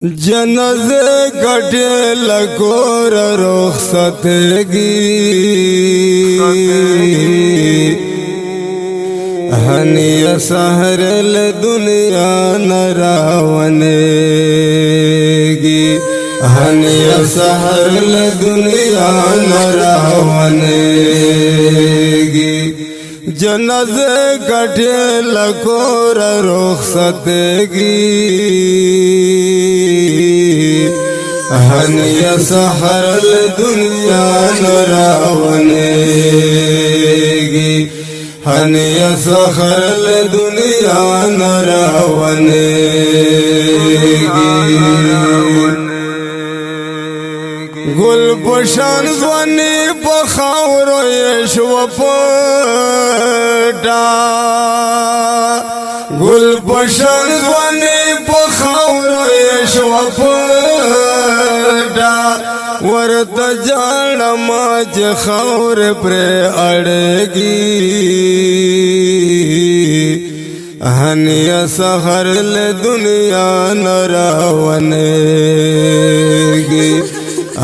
जनज़े कटे लकोर रुखसतगी हनिया सहरल दुनिया नरावनेगी हनिया सहरल दुनिया नरावनेगी जनज़े कटे लकोर रुखसतगी हनिया सहरल दुनिया नरावनेगी हनिया सहरल दुनिया नरावनेगी गुलपशान ज़्वानी बखावरो यशवपटा गुलपशान ज़्वानी बखावरो यशवपटा वरत जान माज खौर प्रे अड़गी हनिया सहरल दुनिया नरावनेगी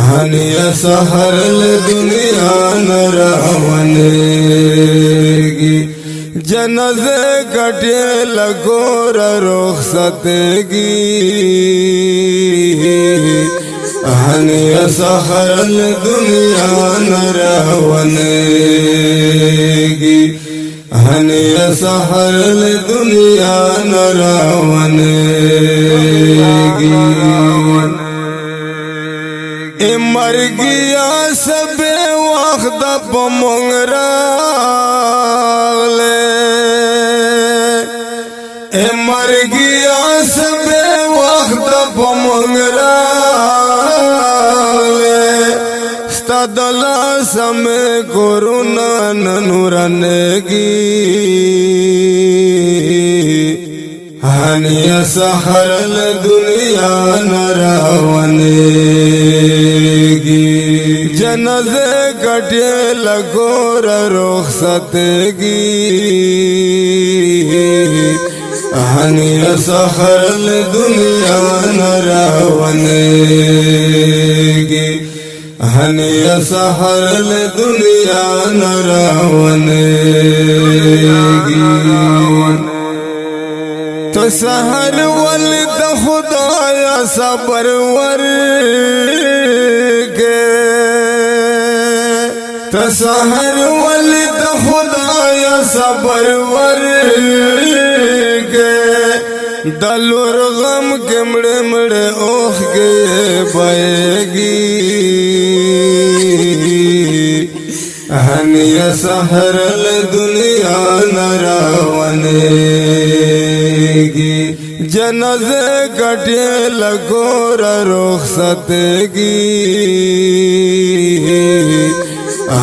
हनिया सहरल दुनिया नरावनेगी जनज़े कटे लकोर रुखसतगी हनिया सहरल दुनिया नरावनेगी हनिया सहरल दुनिया नरावनेगी मर गया सबे वक्त पमंगराले मर गया सबे वक्त पमंगराले स्तदला समय कोरोना ननुरनेगी हनिया सहरल दुनिया नरावनेगी जनज़े कटे लकोर रुखसतगी हनिया सहरल दुनिया नरावनेगी हनिया सहरल दुनिया नरावनेगी तो सहर वल खुदाया सबरवर के तो सहर वल खुदाया सबरवर के दलुर गम के मड़े मड़े ओख के बएगी हनिया सहरल दुनिया नरावनेगी जनज़े कटे लकोर रुखसतगी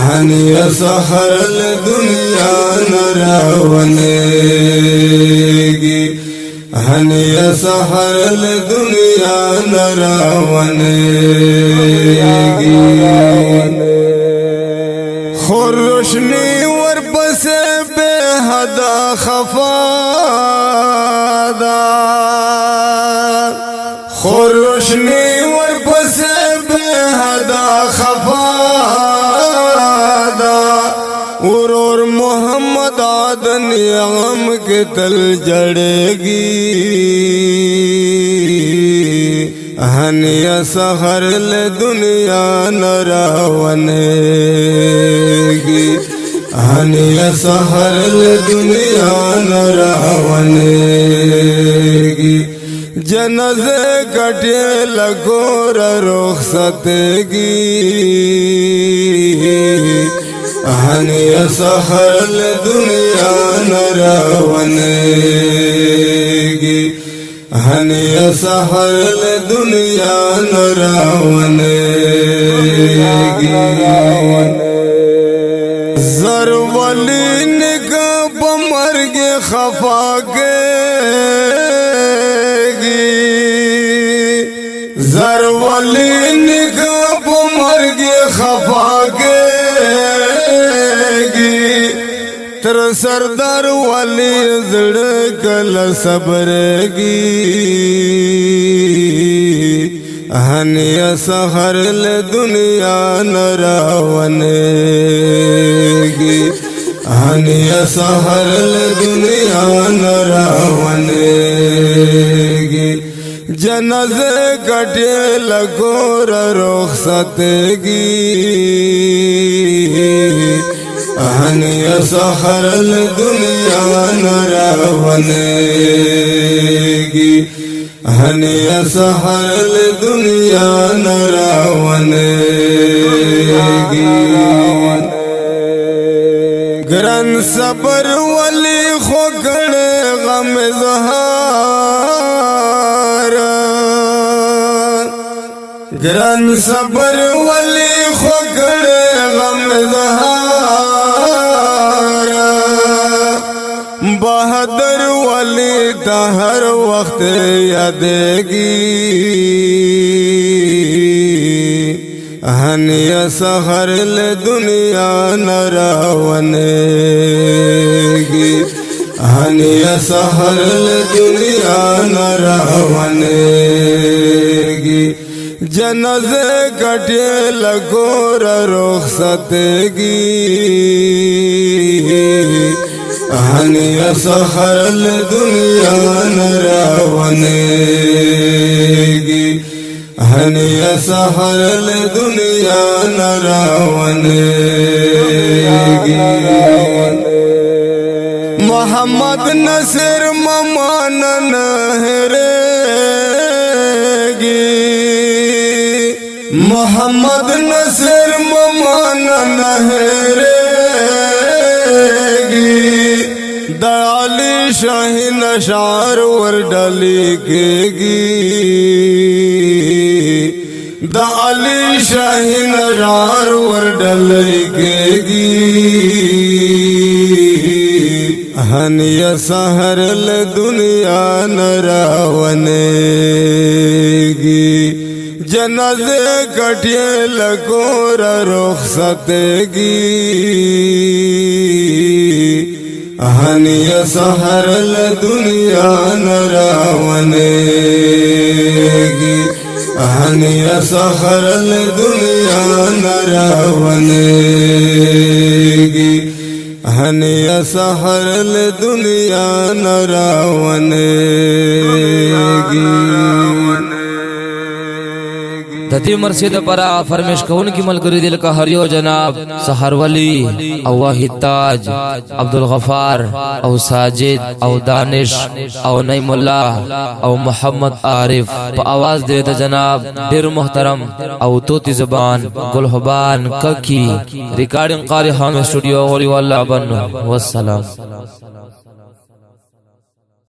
हनिया सहरल दुनिया नरावनेगी हनिया सहरल दुनिया नरावनेगी रोशनी वर बसे बेहदा खफादा रोशनी वर बसे बेहदा खफादा और मोहम्मद आदन आम के तल जड़ेगी हनिया सहरल दुनिया नरावनेगी हनिया सहरल दुनिया नरावनेगी जनज़े कटे लकोर रुखसतगी हनिया सहरल दुनिया नरावनेगी हनिया सहरल दुनिया नरावनेगी ज़रवली निगब मर्गे खफागेगी ज़रवली निगब मर्गे खफागेगी تر سردار والی زړه کله صبرېږي هنیا سحر له دنیا نراونېږي هنیا سحر له دنیا نراونېږي جنازه کټه لګور رخصتېږي هنیا سحر له دنیا نراونېږي هنیا سحر له دنیا نراونېږي ګران صبر ولی خو کړه غم زهار ګران صبر ولی خو کړه غم زهار بہادر ولی تا ہر وقت یادېږي هنیا سحر له دنیا نراونېږي هنیا سحر له دنیا نراونېږي جنازه کټه لګور رخصتېږي هنیا سحر له دنیا نراونېږي هنیا سحر له دنیا نراونېږي محمد نصر ممان نه هېرېږي محمد نصر ممان نه هېرېږي د علی شاهین اشعار ور ډالې کېږي د علی شاهین اشعار ور ډالې کېږي هنیا سحر له دنیا نراونېږي جنازه کټه لګور رخصتېږي هنیا سحر له دنیا نراونېږي هنیا سحر له دنیا نراونېږي هنیا سحر له دنیا نراونېږي دتی مرشد پرا فرمش کون کی ملګری دل کا هریو جناب سحر ولی او واحد تاج عبدالغفار او ساجد او دانش او نعیم الله او محمد عارف په आवाज دے د جناب ډیر محترم او توتی زبان گلحبان ککی ریکارڈنگ قاری حام اسٹوڈیو غوری واللہ بن والسلام